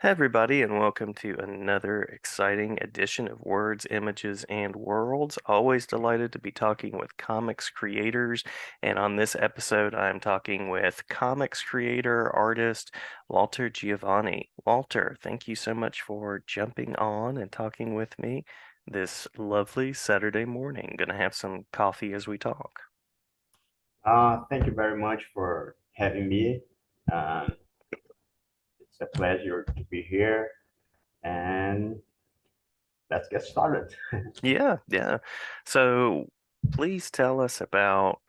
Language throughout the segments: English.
Hey everybody, and welcome to another exciting edition of Words, Images, and Worlds. Always delighted to be talking with comics creators, and on this episode, I'm talking with comics creator, artist, Walter Geovani. Walter, thank you so much for jumping on and talking with me this lovely Saturday morning. Gonna have some coffee as we talk. Thank you very much for having me. Um, it's a pleasure to be here, and let's get started. Yeah, yeah. So please tell us about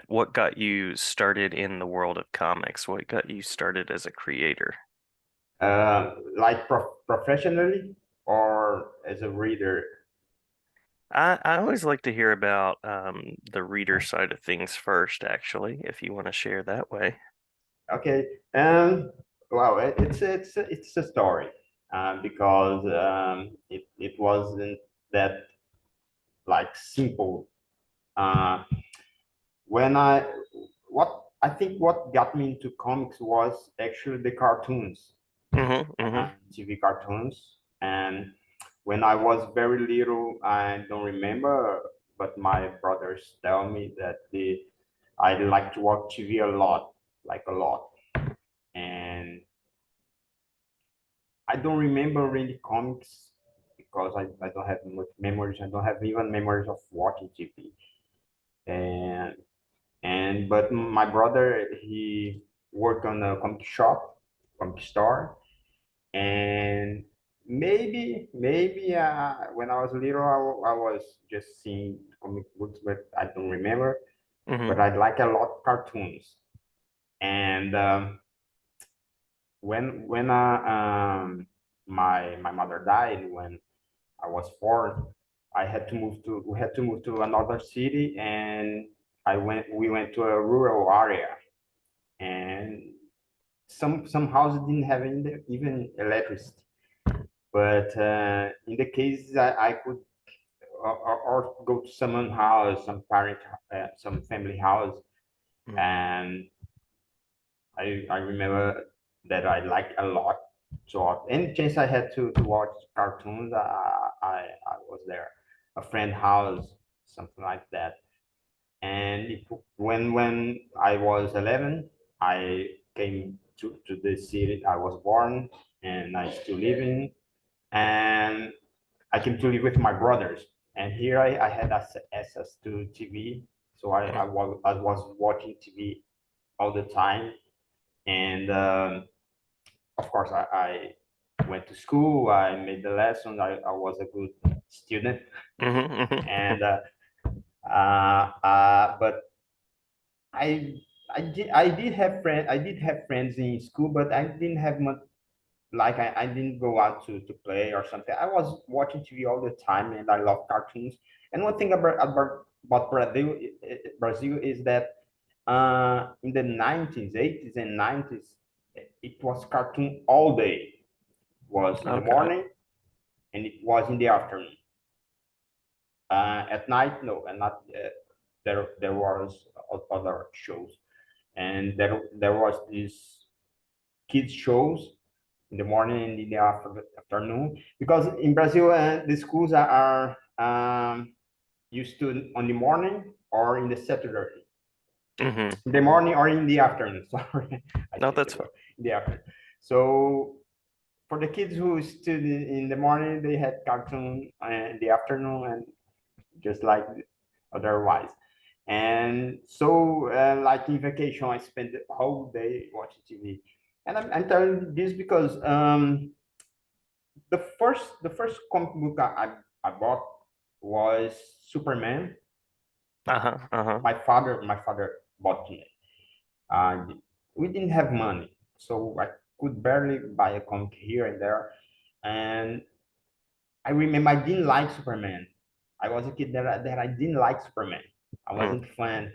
what got you started in the world of comics. What got you started as a creator? Like professionally or as a reader. I always like to hear about the reader side of things first, actually, if you want to share that way. Okay. Wow, it's a story because it wasn't that like simple. Uh, when what I think what got me into comics was actually the cartoons. Mm-hmm, mm-hmm, TV cartoons. And when I was very little, I don't remember, but my brothers tell me that I like to watch TV a lot, like a lot. And I don't remember really comics because I don't have much memories. I don't have even memories of watching TV. And but my brother, he worked on a comic shop, comic store, and maybe when I was little, I was just seeing comic books, but I don't remember. mm-hmm. But I like a lot cartoons. And when my mother died when I was 4, I had to move to we had to move to another city, and we went to a rural area, and some houses didn't have even electricity. But in the cases I could or go to someone house, some parent, some family house, and I remember that I liked a lot. So any chance I had to watch cartoons, I was there. A friend house, something like that. And when I was 11, I came to the city I was born, and I still live in. And I came to live with my brothers, and here I had access to TV, so I was watching TV all the time, and of course I went to school, I made the lessons, I was a good student, Mm-hmm. and but I I did have friends in school, but I didn't have much like I didn't go out to play or something. I was watching TV all the time, and I love cartoons. And one thing about Brazil is that in the 90s, 80s, and 90s, it was cartoon all day. It was in the Okay. morning and it was in the afternoon. At night, no, and not there was other shows, and there was these kids shows in the morning and in the afternoon, because in Brazil the schools are used to on the morning or in the Saturday, Mm-hmm. in the morning or in the afternoon. Sorry, I No, changed the that's word. fine. In the afternoon. So for the kids who stood in the morning, they had cartoon in the afternoon, and just like otherwise. And so, like in vacation, I spent the whole day watching TV. And I'm telling this because the first comic book I bought was Superman. Uh-huh. Uh-huh. My father bought me. Uh, we didn't have money, so I could barely buy a comic here and there. And I remember I didn't like Superman. I was a kid that I didn't like Superman. I Mm. wasn't fan.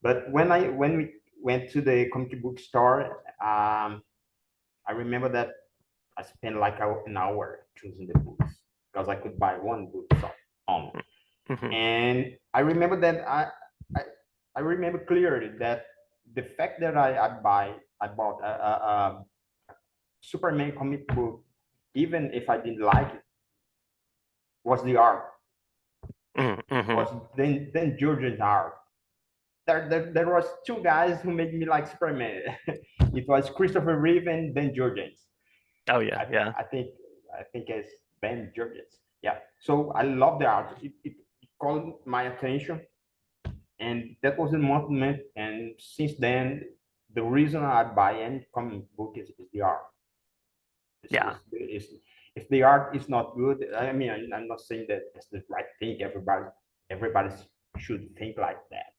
But when we went to the comic book store, I remember that I spent like an hour choosing the books because I could buy one book on. Mm-hmm. And I remember that I, I remember clearly that the fact that I bought a Superman comic book, even if I didn't like it, was the art. Mm-hmm. Was then George's art. There was two guys who made me like Superman. It was Christopher Reeve and Ben Georgens. Oh yeah, I, yeah, I think I think it's Ben Georgens. Yeah. So I love the art. It called my attention, and that was the moment. And since then, the reason I buy any comic book is the art. yeah, Is if the art is not good, I mean, I'm not saying that it's the right thing. Everybody should think like that.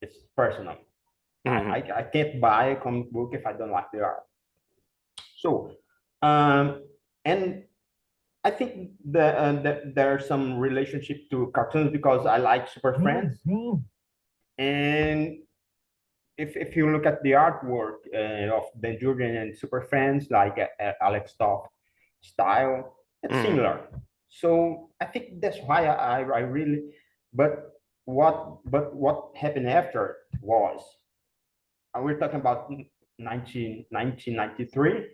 It's personal. hmm I can't buy a comic book if I don't like the art. So, um, and I think that there's some relationship to cartoons because I like Super Friends. And if you look at the artwork of Ben Jordan and Super Friends, like Alex Toth style, it's hmm similar. So I think that's why I really, but what happened after was, we're talking about 1993.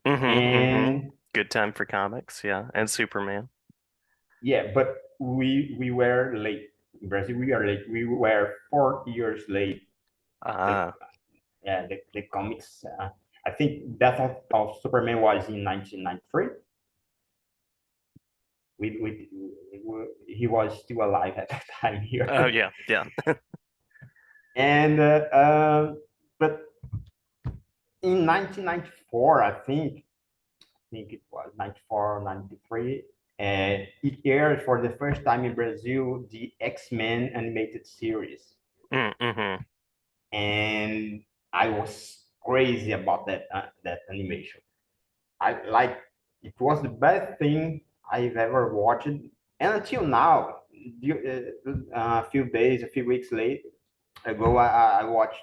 hmm And Good time for comics, yeah, and Superman. yeah, but we were late. In Brazil, we are late. We were 4 years late. The Ah, the comics. I think Death of Superman was in 1993. He was still alive at that time oh here. yeah, yeah. And but in 1994, I think it was 94, 93. It aired for the first time in Brazil the X-Men animated series, Mm-hmm. and I was crazy about that animation. I like it was the best thing I've ever watched, and until now, a few days, a few weeks late ago, I watched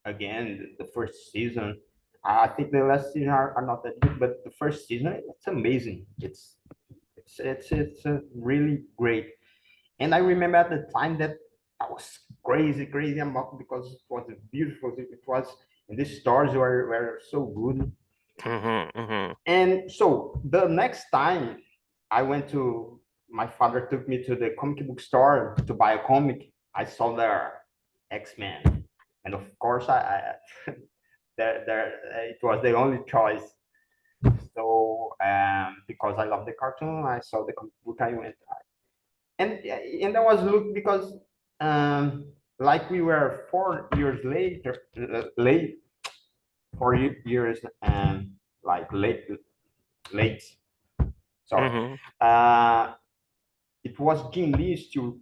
again the first season. I think the last season are not that good, but the first season it's amazing. It's really great. And I remember at the time that I was crazy about, because it was beautiful. It was, and the stars were so good. Mm-hmm. Mm-hmm. And so the next time I went to, my father took me to the comic book store to buy a comic. I saw the X-Men, and of course there it was the only choice. So because I love the cartoon, I saw the comic book. I went, and I was looked because um, like we were 4 years later, late 4 years, like late. Sorry. Mm-hmm. Uh, it was Jim Lee still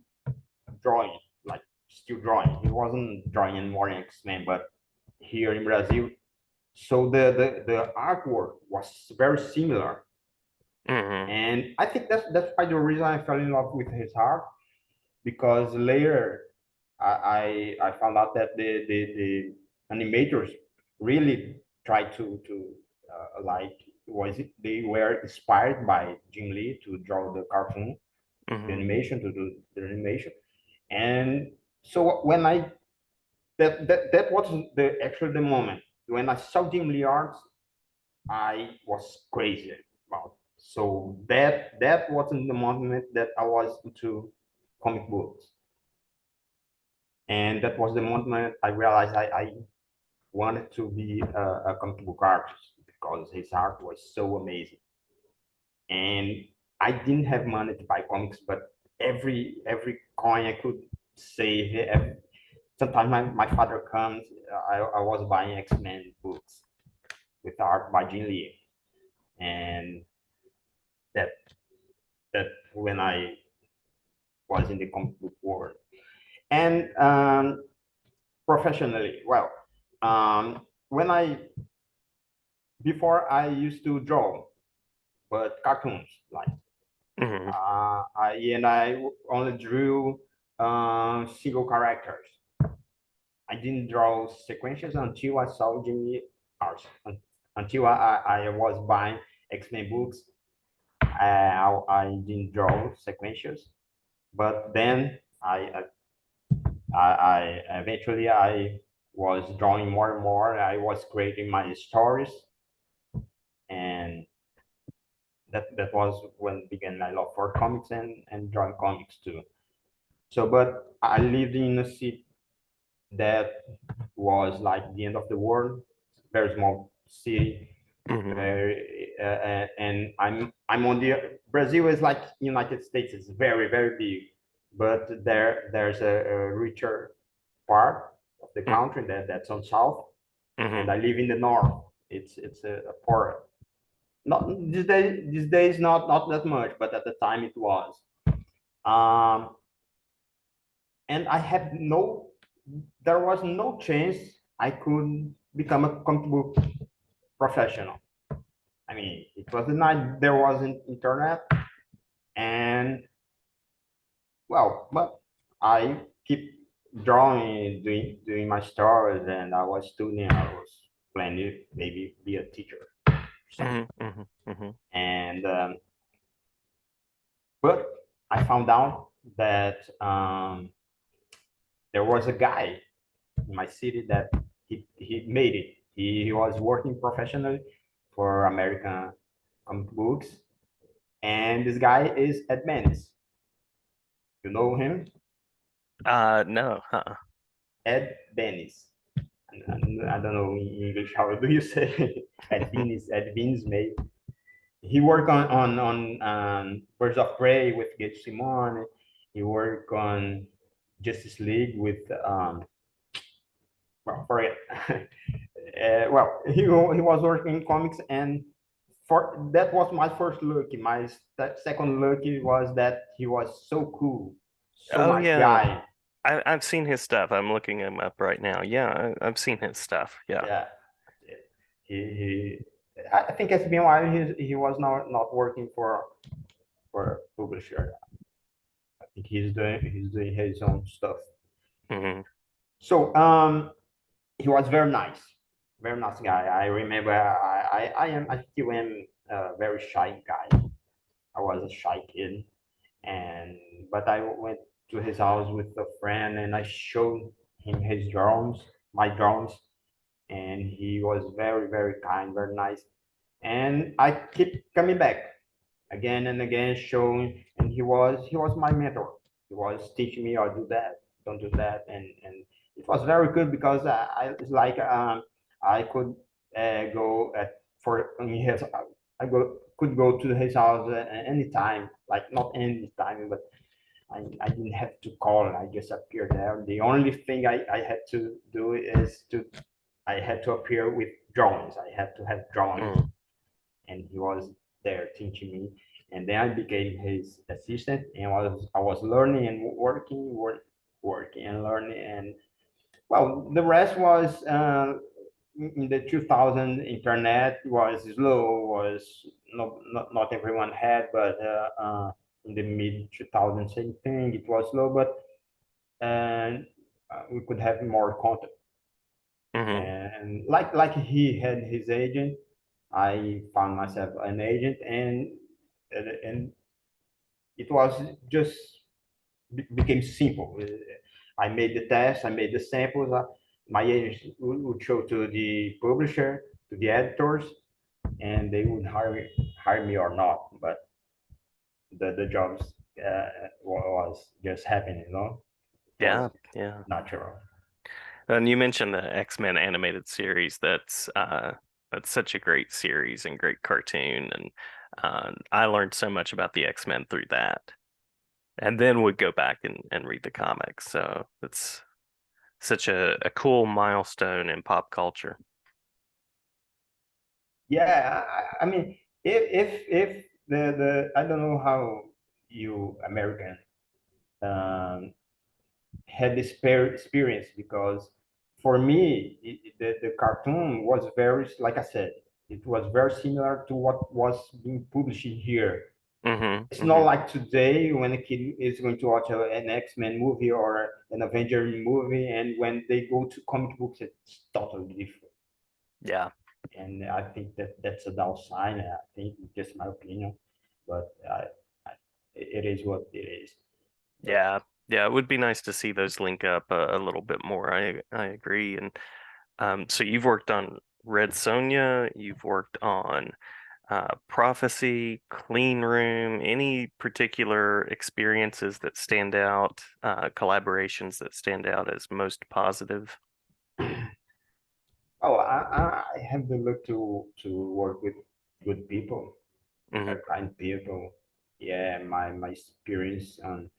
drawing, like still drawing. He wasn't drawing anymore in X-Men, but here in Brazil. So the artwork was very similar, Mm-hmm. and I think that's why the reason I fell in love with his art, because later I found out that the animators really tried to like, was it, they were inspired by Jim Lee to draw the cartoon, the Mm-hmm. animation, to do the animation. And so when I that was the actually the moment when I saw Jim Lee art, I was crazy about. So that wasn't the moment that I was into comic books, and that was the moment I realized I wanted to be a comic book artist, because his art was so amazing. And I didn't have money to buy comics, but every coin I could save. Sometimes my father comes. I was buying X-Men books with art by Jin Lee, and that that when I was in the comic book world. And professionally, well, when I before I used to draw, but cartoons, like Mm-hmm. I only drew single characters. I didn't draw sequences until I saw Jimmy art. Until I was buying X-Men books, I didn't draw sequences. But then I eventually I was drawing more and more. I was creating my stories, and that was when began my love for comics and drawing comics too. So, but I lived in a city that was like the end of the world, very small city, Hmm. very, and I'm on the Brazil is like United States. It's very very big, but there's a richer part of the country that's on south, and Hmm. I live in the north. It's a poor. Not these days not that much, but at the time it was. Um, and I have no, there was no chance I could become a comic book professional. I mean, it was the night there wasn't internet, and well, but I keep drawing, doing my stories, and I was studying. I was planning to maybe be a teacher, something. Hmm. Hmm. Hmm. And but I found out that there was a guy in my city that he made it. He was working professionally for American comic books, and this guy is Ed Manis. You know him, No. Uh-uh. Ed Benis. I don't know in English how do you say Ed Benis. Ed Benis made. He worked on Birds of Prey with Gage Simon. He worked on Justice League with well, forget. Well, he was working in comics, and for that was my first look. My second look was that he was so cool, so Oh nice yeah, guy. I've seen his stuff. I'm looking him up right now. Yeah, I've seen his stuff. Yeah. Yeah, he I think it's been a while. He was not working for a publisher. I think he's doing his own stuff. Hmm. So he was very nice guy. I remember I still am a very shy guy. I was a shy kid, and but I went to his house with a friend and I showed him his drawings, my drawings, and he was very very kind, very nice. And I keep coming back again and again, showing, and he was my mentor. He was teaching me, "Oh, do that, don't do that," and it was very good because I it's like I could go at for in his I could go to his house anytime, like not any time, but I didn't have to call. I just appeared there. The only thing I had to do is to I had to appear with drawings. I had to have drawings, Mm. and he was there teaching me. And then I became his assistant, and I was learning and working and learning. And well, the rest was in the 2000 internet was slow, was not everyone had, but in the mid 2000 same thing, it was slow, but and we could have more content. Hmm. And like he had his agent, I found myself an agent, and it was just became simple. I made the tests, I made the samples. My agent would show to the publisher, to the editors, and they would hire me or not. But the jobs was just happening, It was Yeah, yeah. natural. And you mentioned the X-Men animated series. That's such a great series and great cartoon, and I learned so much about the X-Men through that. And then would go back and read the comics. So it's such a cool milestone in pop culture. Yeah, I mean, if the I don't know how you American um, had this experience, because for me the cartoon was very, like I said, it was very similar to what was being published here. Hmm. It's not Hmm. like today when a kid is going to watch an X-Men movie or an Avenger movie, and when they go to comic books, it's totally different. Yeah, And I think that's a downside. I think just my opinion, but it is what it is. But yeah, yeah. It would be nice to see those link up a little bit more. I agree. And so you've worked on Red Sonja, you've worked on Prophecy, Clean Room, any particular experiences that stand out, collaborations that stand out as most positive? Oh, I have the luck to work with good people, Hmm. kind people. Yeah, my experience on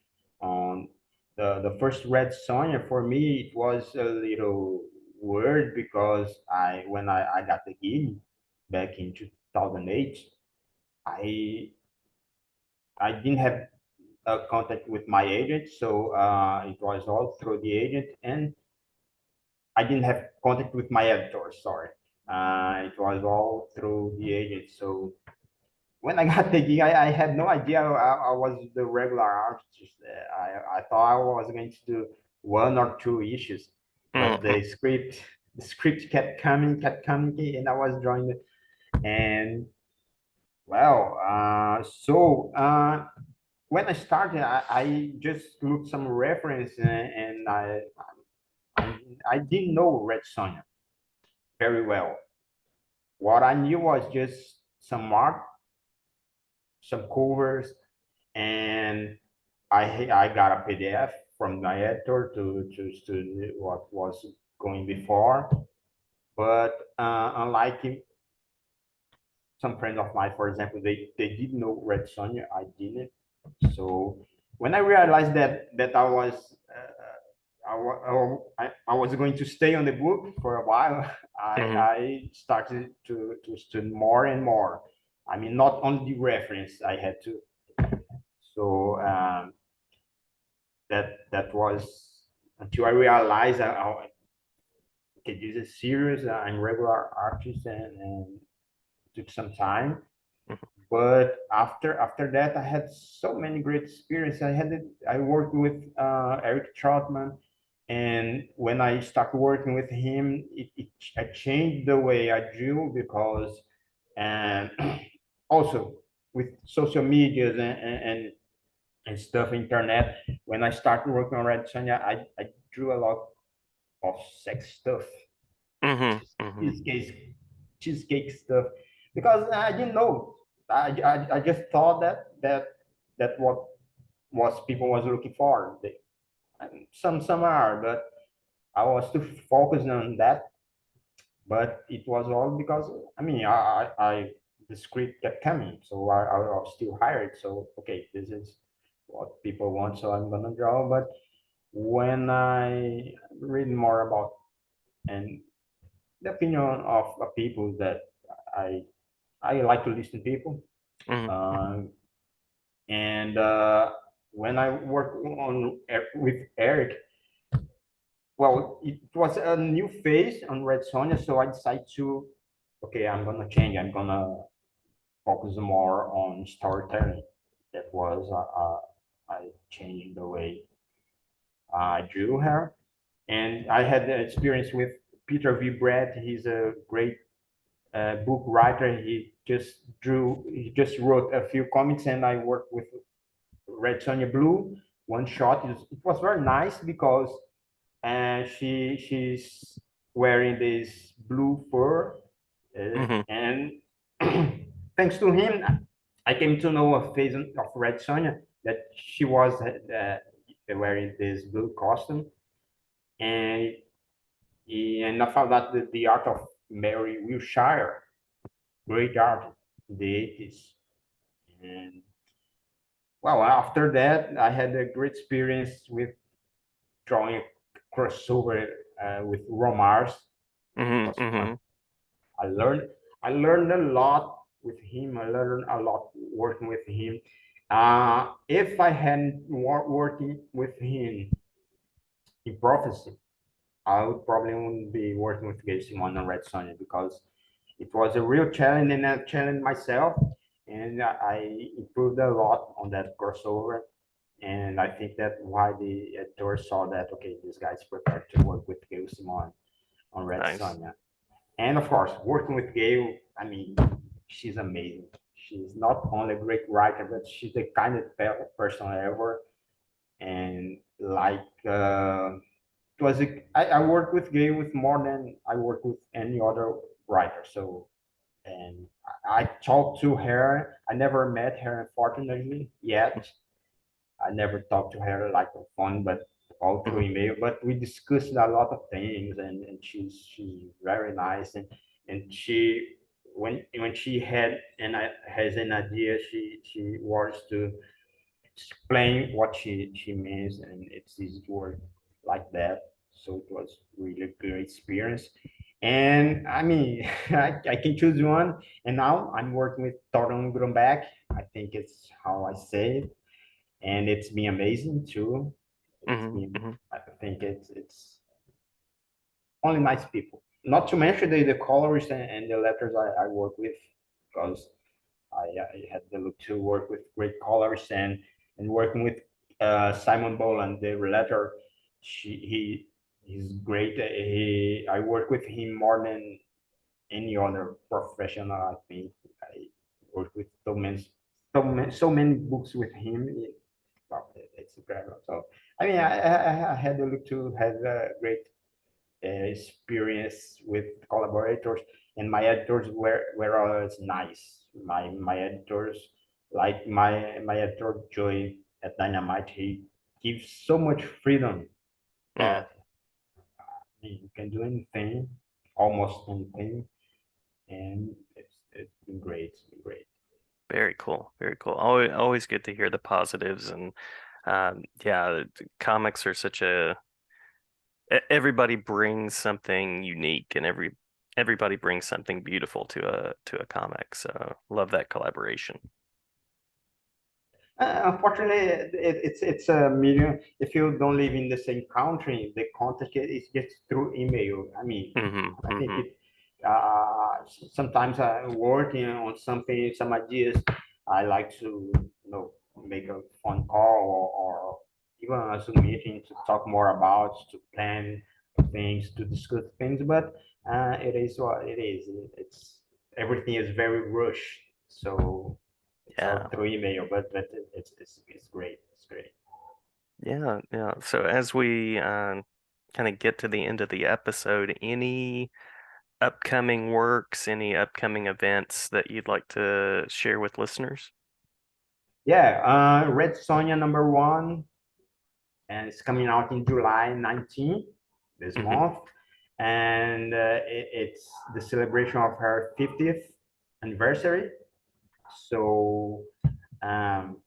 the first Red Sonja for me, it was a little weird because I got the gig back in 2008, I I didn't have contact with my agent, so it was all through the agent, and I didn't have contact with my editor. Sorry, it was all through the agent. So when I got the gig, I had no idea I was the regular artist. I thought I was going to do one or two issues, but Hmm. the script kept coming, and I was drawing it. And well, when I started, I just looked some reference, and I didn't know Red Sonja very well. What I knew was just some art, some covers, and I got a PDF from my editor to study what was going before. But unlike some friends of mine, for example, they did know Red Sonja, I didn't. So when I realized that I was going to stay on the book for a while, Hmm. I started to study more and more. I mean, not only the reference I had to. So that was until I realized okay, this is serious. I'm regular artist, and took some time. But after that, I had so many great experiences. I worked with Eric Troutman, and when I started working with him, I changed the way I drew because, and also with social medias and stuff, internet. When I started working on Red Sonja, I drew a lot of sex stuff, Hmm. Hmm. cheesecake, cheesecake stuff, because I didn't know. I just thought that what was people was looking for. Some are, but I was too focused on that. But it was all because I mean I the script kept coming, so I was still hired. So okay, this is what people want, so I'm gonna draw. But when I read more about and the opinion of people that I I like to listen to people. Hmm. Um, and when I work on with Eric, well, it was a new phase on Red Sonja, so I decided to, okay, I'm gonna change. I'm gonna focus more on storytelling. That was I changed the way I drew her, and I had the experience with Peter V. Brett. He's a great book writer. He just wrote a few comics, and I worked with Red Sonja Blue one shot. It was very nice because she's wearing this blue fur, Hmm. and thanks to him, I came to know a phase of Red Sonja that she was wearing this blue costume, and and I found out that the art of Mary Wilshire, great art in the 80s. And well, after that, I had a great experience with drawing a crossover with Romars. It Hmm. was fun. Hmm. I learned I learned a lot with him. I learned a lot working with him. If I hadn't working with him in prophecy, I would probably wouldn't be working with Gabe Simon and Red Sonja because it was a real challenge, and I challenged myself, and I improved a lot on that crossover. And I think that why the editor saw that, okay, this guy's prepared to work with Gail Simon on Red Nice. Sonja. And of course, working with Gail, I mean, she's amazing. She's not only a great writer, but she's the kindest person ever. And like, it was I worked with Gail with more than I worked with any other writer. So, and I talked to her. I never met her, unfortunately, yet. I never talked to her like on phone, but all through Mhm. email. But we discussed a lot of things, and she's very nice, and she when she had and has an idea, she wants to explain what she means, and it's easy to work like that. So it was really a great experience. And I mean, I can choose one. And now I'm working with Torun Grumback. I think it's how I say it, and it's been amazing too. It's Mhm. been, Mhm. I think it's only nice people. Not to mention the colors and the letters I work with, because I had the look to work with great colors and working with Simon Boland, the letter. He's great. I work with him more than any other professional. I think I work with so many books with him. Well, it's incredible. So I mean, I had the look to have a great experience with collaborators, and my editors were always nice. My editors, like my editor Joy at Dynamite, he gives so much freedom Mm. that you can do anything, almost anything, and it's been great. It's been great. Very cool. Very cool. Always good to hear the positives and yeah, comics are such a everybody brings something unique and everybody brings something beautiful to a comic. So love that collaboration. Unfortunately, it's a medium. If you don't live in the same country, the contact is just through email. I mean, Hmm. I think Hmm. it. Sometimes working on something, some ideas, I like to make a phone call or even a Zoom meeting to talk more about, to plan things, to discuss things. But it is what it is. It's everything is very rushed. So it's all Yeah. through email, but it's great. It's great. Yeah. Yeah. So as we kind of get to the end of the episode, any upcoming works, any upcoming events that you'd like to share with listeners? Yeah, Red Sonja #1, and it's coming out in July 19th this Hmm. month, and it's the celebration of her 50th anniversary. So um,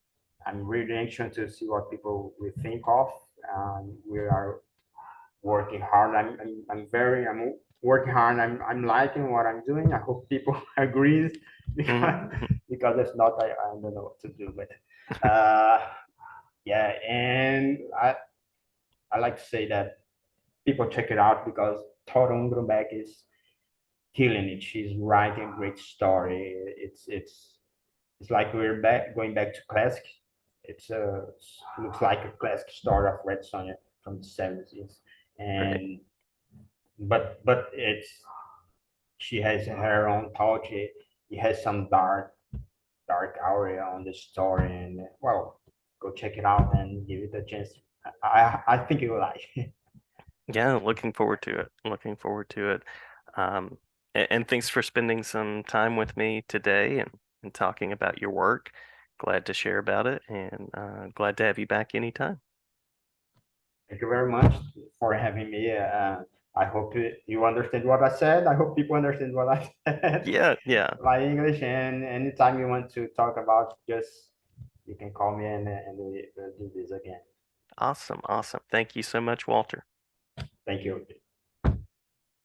I'm really anxious to see what people will think of. We are working hard. I'm working hard. I'm liking what I'm doing. I hope people agrees because Hmm. because if not, I don't know what to do. But uh, yeah, and I like to say that people check it out because Torun Grunberg is killing it. She's writing a great story. It's like we're going back to classic. Looks like a classic story of Red Sonja from the 70s, Right. and but it's she has her own touch. It has some dark area on the story, and well, go check it out and give it a chance. I think you will like. Yeah, looking forward to it. Looking forward to it. Um, and thanks for spending some time with me today and talking about your work. Glad to share about it and glad to have you back anytime. Thank you very much for having me. I hope you understand what I said. I hope people understand what I said. Yeah, yeah. My English, and anytime you want to talk about, just you can call me and we'll do this again. Awesome, awesome. Thank you so much, Walter. Thank you.